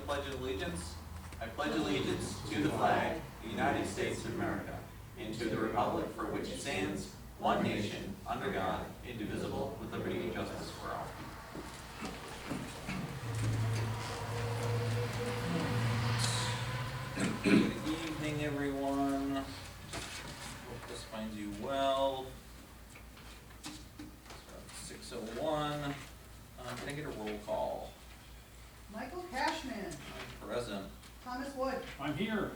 Pledge of Allegiance. I pledge allegiance to the flag, the United States of America, and to the republic for which it stands, one nation, under God, indivisible, with liberty and justice for all. Good evening, everyone. Hope this finds you well. 6:01. Can I get a roll call? Michael Cashman. Present. Thomas Wood. I'm here.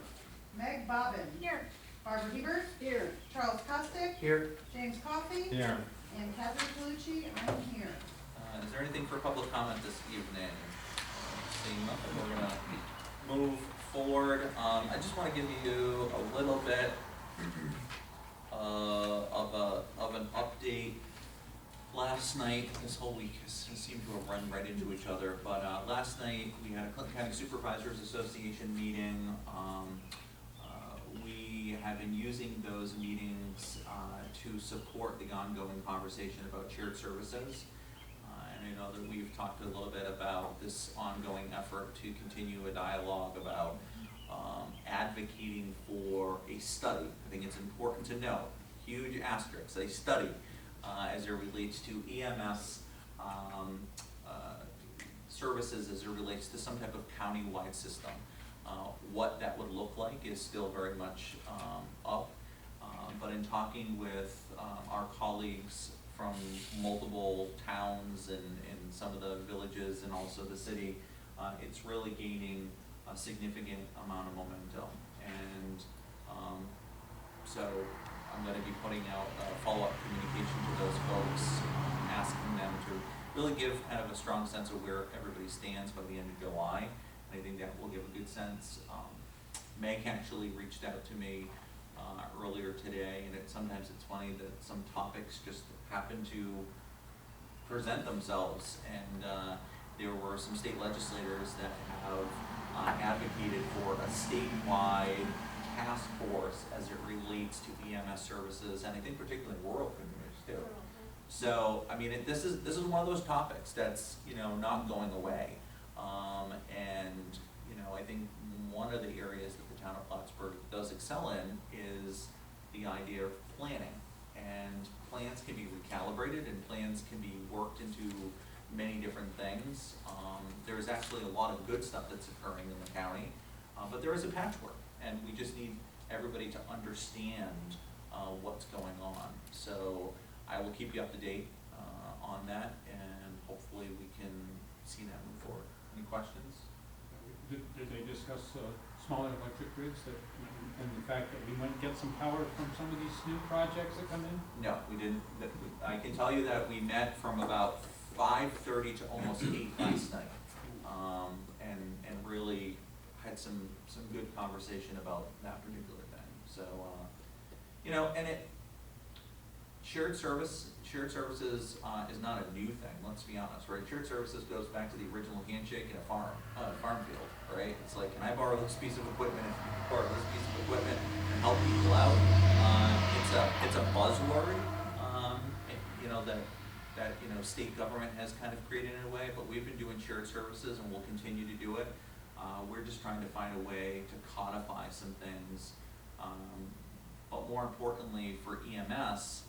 Meg Bobbin. Here. Barbara Hebert. Here. Charles Costick. Here. James Coffey. Here. And Catherine Colucci. I'm here. Is there anything for public comment this evening? Seeing nothing, we're going to move forward. I just want to give you a little bit of an update. Last night, this whole week has seemed to have run right into each other, but last night we had a Clinton County Supervisors Association meeting. We have been using those meetings to support the ongoing conversation about shared services. And I know that we've talked a little bit about this ongoing effort to continue a dialogue about advocating for a study. I think it's important to note, huge asterisks, a study as it relates to EMS services as it relates to some type of county-wide system. What that would look like is still very much up, but in talking with our colleagues from multiple towns and some of the villages and also the city, it's really gaining a significant amount of momentum. And so I'm going to be putting out follow-up communication to those folks, asking them to really give kind of a strong sense of where everybody stands by the end of July. And I think that will give a good sense. Meg actually reached out to me earlier today, and sometimes it's funny that some topics just happen to present themselves. And there were some state legislators that have advocated for a statewide task force as it relates to EMS services, and I think particularly rural communities too. So, I mean, this is one of those topics that's not going away, and I think one of the areas that the town of Plattsburgh does excel in is the idea of planning, and plans can be recalibrated and plans can be worked into many different things. There is actually a lot of good stuff that's occurring in the county, but there is a patchwork. And we just need everybody to understand what's going on. So I will keep you up to date on that, and hopefully we can see that move forward. Any questions? Did they discuss smaller electric grids and the fact that we might get some power from some of these new projects that come in? No, we didn't. I can tell you that we met from about 5:30 to almost 8 last night, and really had some good conversation about that particular thing. So, and shared services is not a new thing. Let's be honest, right? Shared services goes back to the original handshake in a farm field, right? It's like, can I borrow this piece of equipment? If you can borrow this piece of equipment and help people out, it's a buzzword, that state government has kind of created in a way. But we've been doing shared services, and we'll continue to do it. We're just trying to find a way to codify some things, but more importantly for EMS,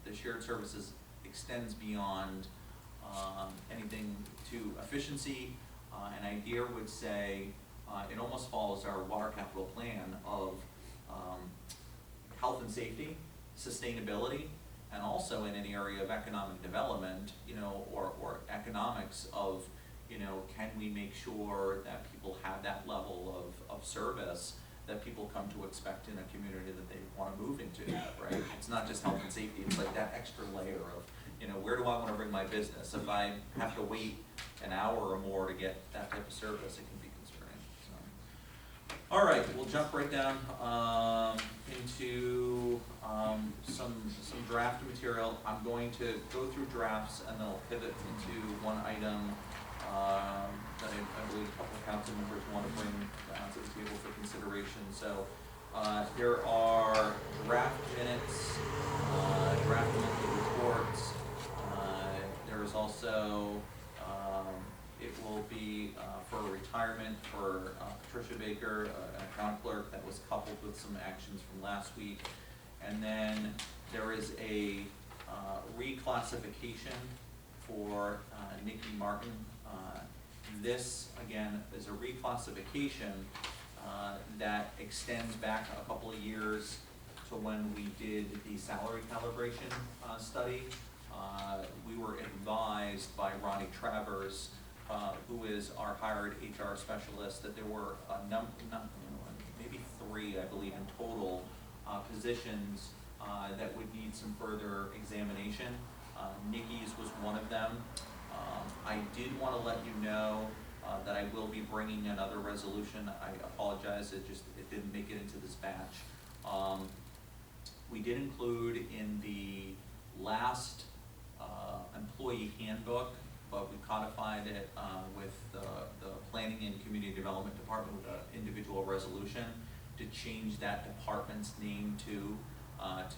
the shared services extends beyond anything to efficiency. An idea would say it almost follows our water capital plan of health and safety, sustainability, and also in an area of economic development, or economics of can we make sure that people have that level of service that people come to expect in a community that they want to move into, right? It's not just health and safety, it's like that extra layer of, where do I want to bring my business? If I have to wait an hour or more to get that type of service, it can be concerning. So, all right, we'll jump right down into some draft material. I'm going to go through drafts and then I'll pivot into one item that I believe a couple of council members want to bring to the table for consideration. So there are draft minutes, draft monthly reports. There is also It will be for retirement for Patricia Baker, an account clerk that was coupled with some actions from last week. And then there is a reclassification for Nikki Martin. This, again, is a reclassification that extends back a couple of years to when we did the salary calibration study. We were advised by Ronnie Travers, who is our hired HR specialist, that there were maybe 3, I believe, in total positions that would need some further examination. Nikki's was one of them. I did want to let you know that I will be bringing another resolution. I apologize, it didn't make it into this batch. We did include in the last employee handbook, but we codified it with the Planning and Community Development Department with an individual resolution to change that department's name to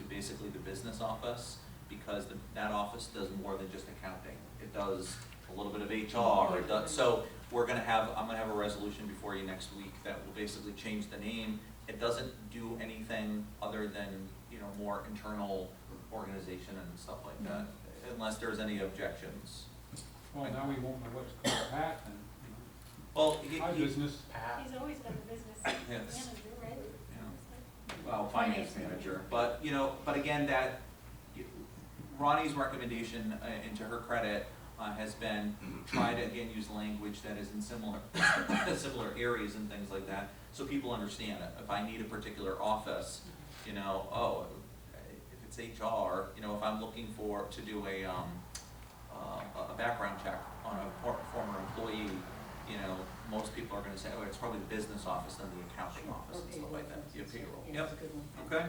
basically the business office, because that office does more than just accounting. It does a little bit of HR. It does, so I'm gonna have a resolution before you next week that will basically change the name. It doesn't do anything other than, more internal organization and stuff like that, unless there's any objections. Well, now we won't know what's called Pat and, Well, my business. He's always been a business Yes. manager, right? Well, finance manager, but again, Ronnie's recommendation, and to her credit, has been try to again use language that is in similar areas and things like that, so people understand it. If I need a particular office, if it's HR, if I'm looking to do a background check on a former employee, most people are going to say, oh, it's probably the business office than the accounting office and stuff like that. Yeah, payroll. Yep. Okay.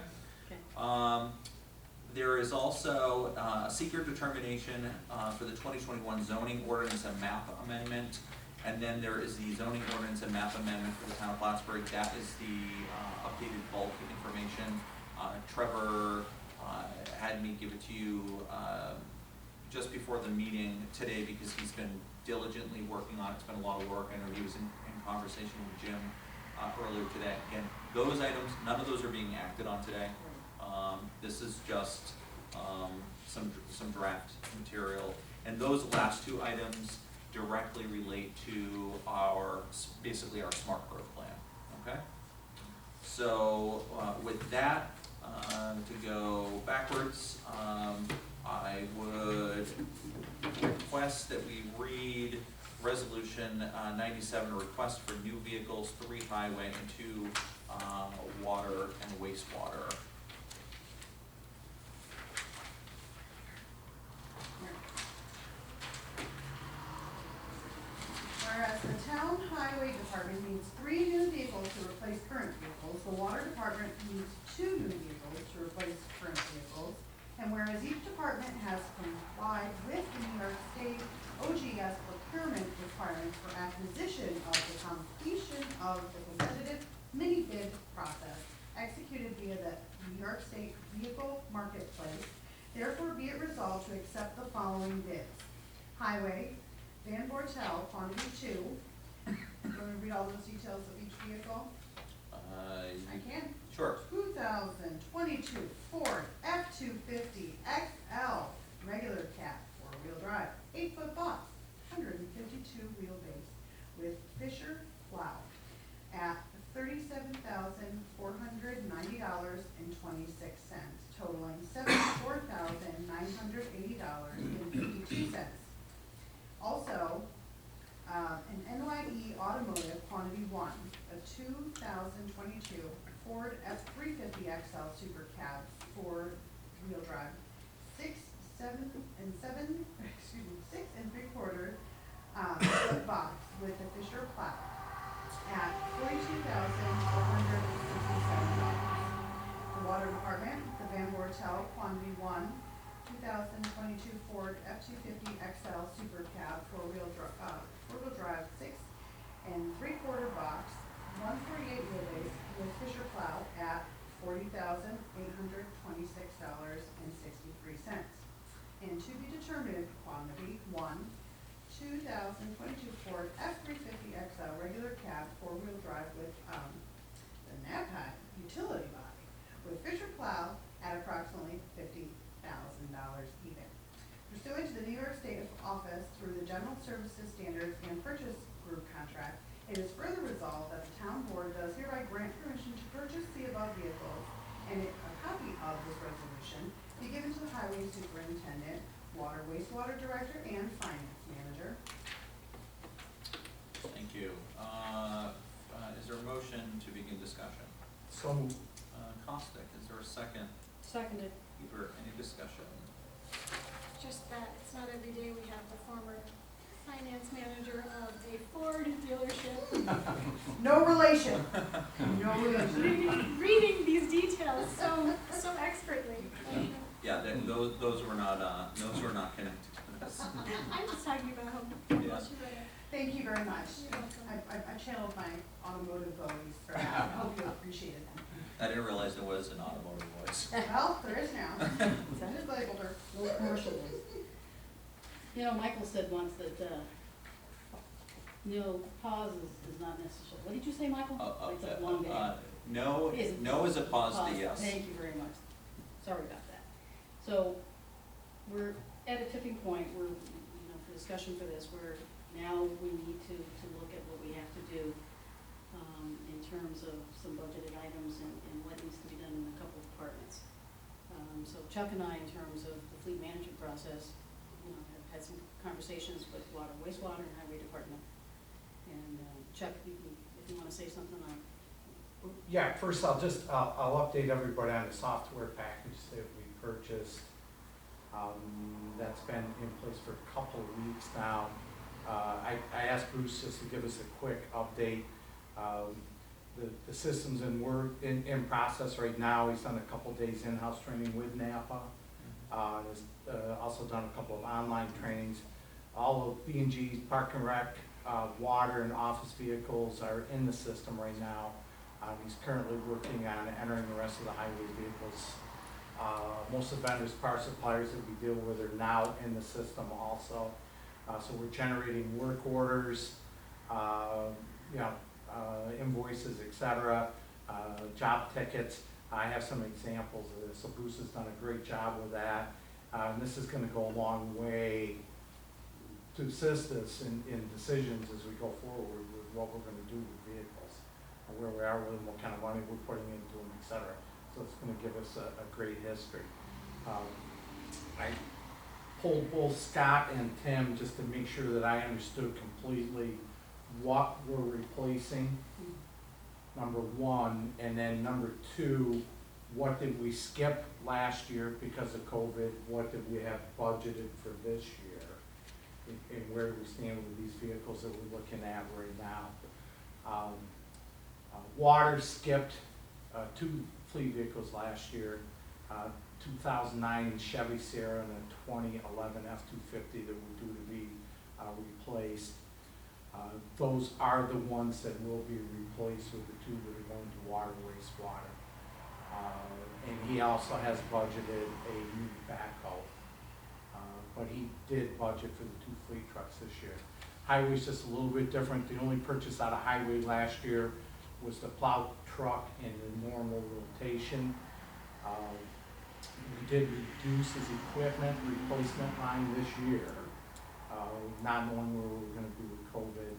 There is also a secret determination for the 2021 zoning ordinance and map amendment. And then there is the zoning ordinance and map amendment for the town of Plattsburgh. That is the updated bulk information. Trevor had me give it to you just before the meeting today because he's been diligently working on it. It's been a lot of work. I know he was in conversation with Jim earlier today. Again, those items, none of those are being acted on today. This is just some draft material. And those last 2 items directly relate to basically our smart growth plan, okay? So with that, to go backwards, I would request that we read Resolution 97, a request for new vehicles, 3 highway and 2 water and wastewater. Whereas the town highway department needs 3 new vehicles to replace current vehicles, the water department needs 2 new vehicles to replace current vehicles, and whereas each department has complied with the New York State OGS procurement requirements for acquisition of the completion of the competitive mini bid process executed via the New York State Vehicle Marketplace, therefore be it resolved to accept the following bids. Highway, Van Bortel, quantity 2. You want me to read all those details of each vehicle? I can. Sure. 2022 Ford F-250 XL, regular cab, 4-wheel drive, 8-foot box, 152 wheelbase, with Fisher plow at $37,490.26, totaling $74,980.52. Also, an NYE Automotive Quantity 1, a 2022 Ford F-350 XL Super Cab 4-wheel drive, 6 and 3/4 foot box with a Fisher plow at $42,467. The Water Department, the Van Bortel Quantity 1, 2022 Ford F-250 XL Super Cab 4-wheel drive 6 and 3/4 box, 148 wheelbase with Fisher plow at $40,826.63. And to be determined quantity 1, 2022 Ford F-350XL regular cab four-wheel drive with the NAPA utility body with Fisher plow at approximately $50,000 even. Pursuant to the New York State Office through the General Services Standards and Purchase Group contract, it is further resolved that the town board does hereby grant permission to purchase the above vehicles, and a copy of this resolution be given to the highway superintendent, water wastewater director, and finance manager. Thank you. Is there a motion to begin discussion? So moved. Costick, is there a second? Seconded. Hebert, any discussion? Just that it's not every day we have the former finance manager of a Ford dealership No relation. No relation. reading these details so expertly. Yeah, those were not connected to this. I'm just talking about how Yeah. well she read it. Thank you very much. You're welcome. I channeled my automotive voice for that. I hope you appreciated that. I didn't realize there was an automotive voice. Well, there is now. I just labeled her. Little commercial voice. You know, Michael said once that, pause is not necessary. What did you say, Michael? It's a long day. No, Is- no is a pause to yes. Thank you very much. Sorry about that. So, we're at a tipping point, we're, for discussion for this, where now we need to look at what we have to do, in terms of some budgeted items and what needs to be done in a couple of departments. So Chuck and I, in terms of the fleet management process, have had some conversations with water, wastewater, and highway department. And, Chuck, if you wanna say something on. Yeah, first I'll update everybody on the software package that we purchased. That's been in place for a couple of weeks now. I asked Bruce just to give us a quick update. The system's in process right now. He's done a couple days in-house training with NAPA. Has also done a couple of online trainings. All of B&G's Park and Rec, water and office vehicles are in the system right now. He's currently working on entering the rest of the highway vehicles. Most of the vendors, power suppliers that we deal with are now in the system also. So we're generating work orders, invoices, etc., job tickets. I have some examples of this. So Bruce has done a great job with that. And this is going to go a long way to assist us in decisions as we go forward with what we're going to do with vehicles, and where we are with them, what kind of money we're putting into them, etc. So it's going to give us a great history. I pulled both Scott and Tim just to make sure that I understood completely what we're replacing, number one, and then number two, what did we skip last year because of COVID, what did we have budgeted for this year, and where do we stand with these vehicles that we're looking at right now. Water skipped two fleet vehicles last year, 2009 Chevy Sierra and a 2011 F-250 that were due to be replaced. Those are the ones that will be replaced with the two that are going to water, wastewater. And he also has budgeted a new backhoe, but he did budget for the two fleet trucks this year. Highway's just a little bit different. The only purchase out of highway last year was the plow truck in the normal rotation. We did reduce his equipment replacement line this year, not knowing where we were going to be with COVID.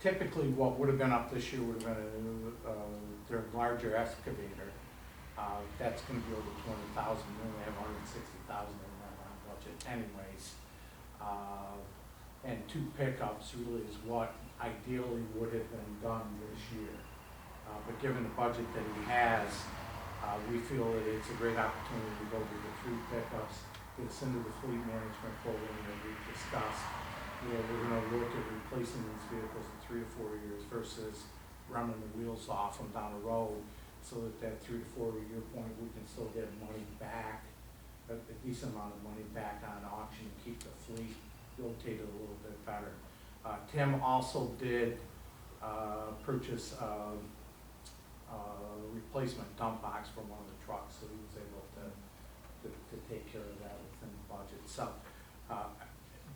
Typically, what would have been up this year would have been their larger excavator. That's going to be over 20,000. We only have 160,000 in that budget, anyways. And two pickups really is what ideally would have been done this year. But given the budget that he has, we feel that it's a great opportunity to go with the three pickups. It's into the fleet management program that we've discussed. We're going to look at replacing these vehicles in 3 to 4 years versus running the wheels off them down the road, so that 3 to 4 year point we can still get money back, a decent amount of money back on auction and keep the fleet rotated a little bit better. Tim also did purchase a replacement dump box for one of the trucks, so he was able to take care of that within the budget. So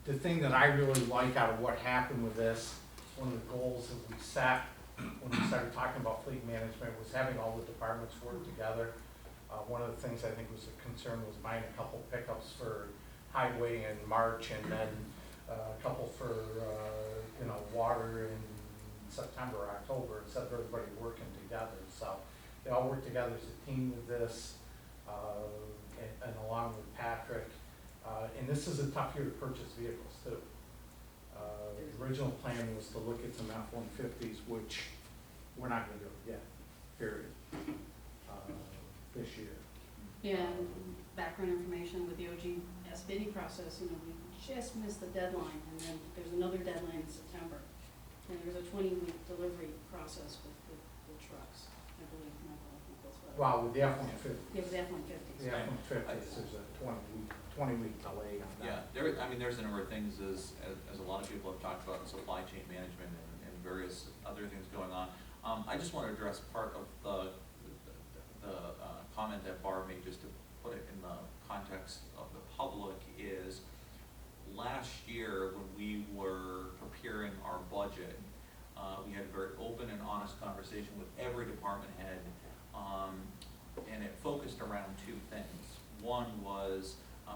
The thing that I really like out of what happened with this, one of the goals that we set when we started talking about fleet management was having all the departments work together. One of the things I think was a concern was buying a couple pickups for highway in March and then a couple for, water in September or October, instead of everybody working together. So they all work together as a team with this, and along with Patrick. And this is a tough year to purchase vehicles too. The original plan was to look at some F-150s, which we're not gonna do yet, period, this year. Yeah, and background information with the OGS bidding process, we just missed the deadline, and then there's another deadline in September. And there's a 20-week delivery process with the trucks, I believe, Michael, I think that's what. Well, with the F-150, Yeah, with the F-150s. the F-150s, there's a 20-week delay on Yeah, that. there's a number of things as a lot of people have talked about in supply chain management and various other things going on. I just want to address part of the comment that Barb made, just to put it in the context of the public, is last year when we were preparing our budget, we had a very open and honest conversation with every department head, and it focused around two things. One was,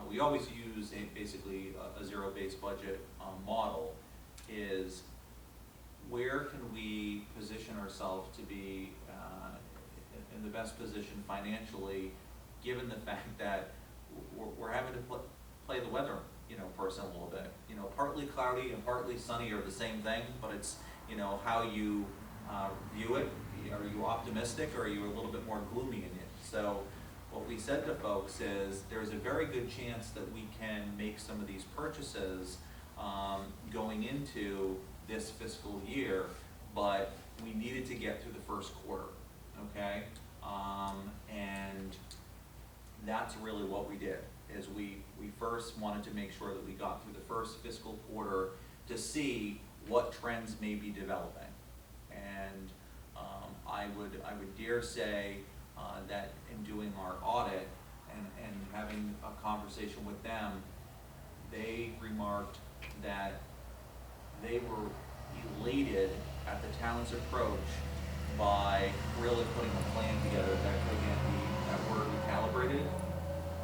we always use basically a zero-based budget model, is where can we position ourselves to be in the best position financially, given the fact that we're having to play the weather, person a little bit. Partly cloudy and partly sunny are the same thing, but it's, how you view it. Are you optimistic, or are you a little bit more gloomy in it? So what we said to folks is there's a very good chance that we can make some of these purchases going into this fiscal year, but we needed to get through the first quarter, okay? And that's really what we did, is we first wanted to make sure that we got through the first fiscal quarter to see what trends may be developing. And I would dare say that in doing our audit and having a conversation with them, they remarked that they were elated at the town's approach by really putting a plan together that could, again, be that word recalibrated,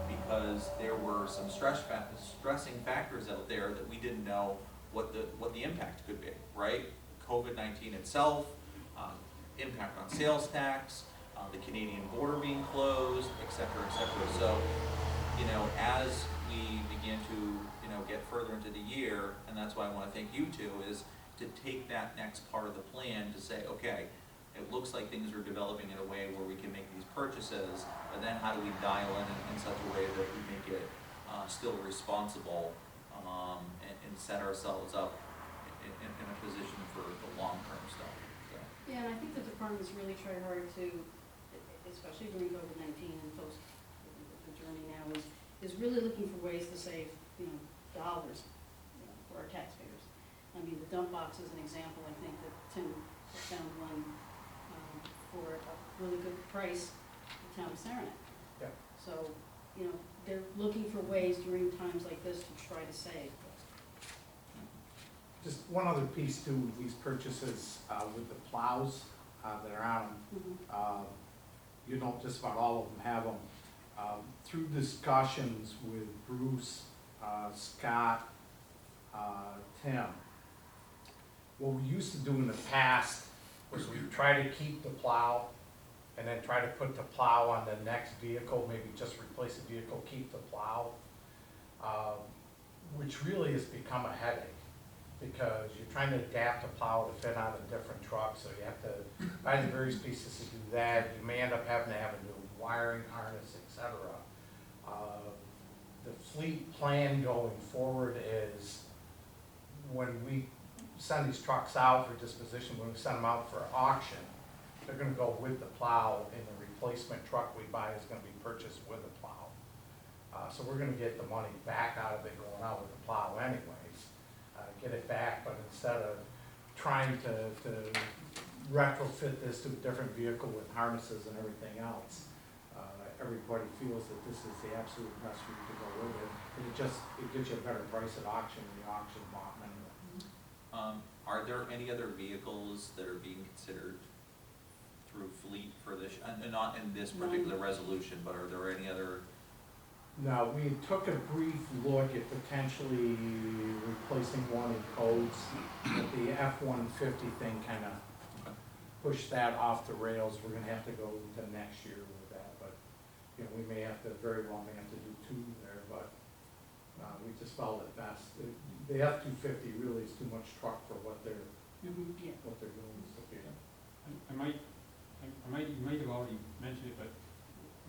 because there were some stressing factors out there that we didn't know what the impact could be, right? COVID-19 itself, impact on sales tax, the Canadian border being closed, et cetera, et cetera. So, as we begin to, get further into the year, and that's why I want to thank you two, is to take that next part of the plan to say, okay, it looks like things are developing in a way where we can make these purchases, but then how do we dial in such a way that we make it still responsible, and set ourselves up in a position for the long-term stuff. So. Yeah, and I think the departments really try hard to, especially during COVID-19 and post the journey now, is really looking for ways to save, dollars, for our taxpayers. I mean, the dump box is an example. I think that Tim found one for a really good price in the town of Saranac. Yeah. So, they're looking for ways during times like this to try to save. Just one other piece too, with these purchases, with the plows that are on them. Just about all of them have them. Through discussions with Bruce, Scott, Tim, what we used to do in the past was we try to keep the plow and then try to put the plow on the next vehicle, maybe just replace the vehicle, keep the plow, which really has become a headache, because you're trying to adapt the plow to fit on a different truck, so you have to buy the various pieces to do that. You may end up having to have a new wiring harness, etc. The fleet plan going forward is, when we send these trucks out for disposition, when we send them out for auction, they're gonna go with the plow, and the replacement truck we buy is gonna be purchased with the plow. So we're gonna get the money back out of it going out with the plow anyways, get it back, but instead of trying to retrofit this to a different vehicle with harnesses and everything else, everybody feels that this is the absolute best route to go with it. And it gets you a better price at auction than the auction block minimum. Are there any other vehicles that are being considered through fleet for this, and not in this particular resolution, but are there any other? Now, we took a brief look at potentially replacing one in codes, but the F-150 thing kind of pushed that off the rails. We're gonna have to go to next year with that, but, you know, we may have to, very well may have to do two there, but, we just felt it best. The F-250 really is too much truck for what they're, Yeah. what they're doing, so, yeah. You might have already mentioned it, but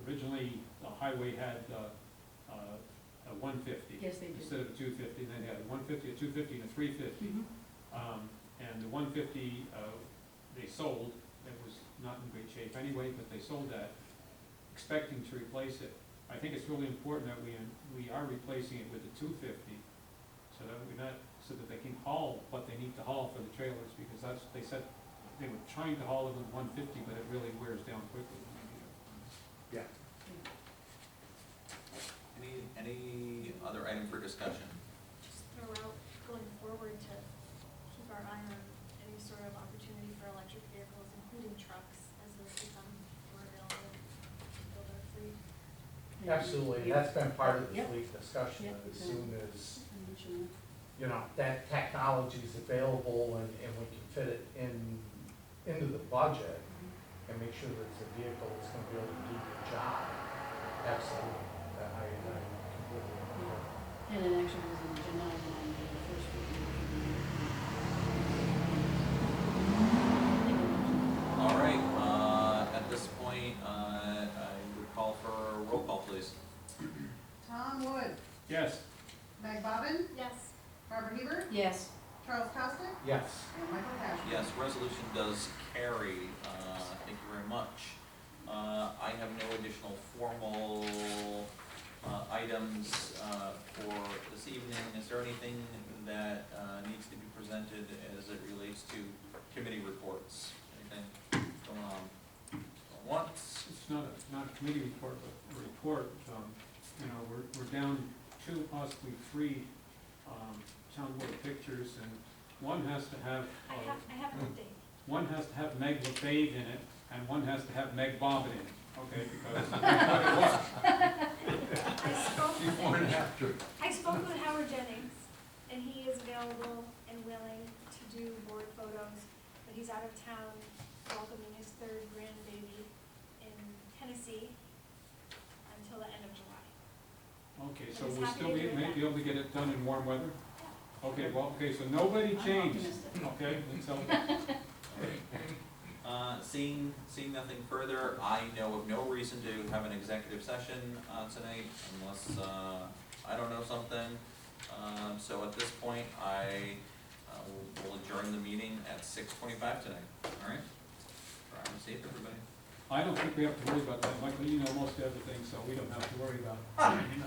originally the highway had, a 150. Yes, they did. Instead of a 250, then they had a 150, a 250, and a 350. And the 150, they sold, it was not in great shape anyway, but they sold that, expecting to replace it. I think it's really important that we are replacing it with the 250, so that so that they can haul what they need to haul for the trailers, because they said they were trying to haul it with 150, but it really wears down quickly. Yeah. Any other item for discussion? Just throw out going forward to keep our eye on any sort of opportunity for electric vehicles, including trucks, as those become more available to build our fleet. Absolutely, that's been part of the Yep. fleet discussion, Yep, as soon as, I mentioned that. you know, that technology is available and we can fit it into the budget and make sure that it's a vehicle that's gonna be able to do the job. Absolutely, I completely agree. And it actually was in July when I did the first review. All right, at this point, I would call for a roll call, please. Tom Wood, Yes. Meg Bobbin, Yes, Barbara Hebert, Yes. Charles Costick, Yes, and Michael Cashman. Yes, resolution does carry, thank you very much. I have no additional formal, items, for this evening. Is there anything that, needs to be presented as it relates to committee reports? Anything going on once? It's not a committee report, but a report. You know, we're down 2, possibly 3, town board pictures, and one has to have, I have an update. one has to have Meg LeFave in it, and one has to have Meg Bobbin in it, okay, because. I spoke with Howard Jennings, and he is available and willing to do board photos, but he's out of town welcoming his 3rd grandbaby in Tennessee until the end of July. Okay, so But he's we'll happy still to be, do it may then. be able to get it done in warm weather? Okay, well, okay, so nobody I'm changed, optimistic. okay, so, Seeing nothing further, I know of no reason to have an executive session, tonight unless, I don't know something. So at this point, I, will adjourn the meeting at 6:25 tonight, all right? Drive safe, everybody. I don't think we have to worry about that, Michael, you know most everything, so we don't have to worry about it.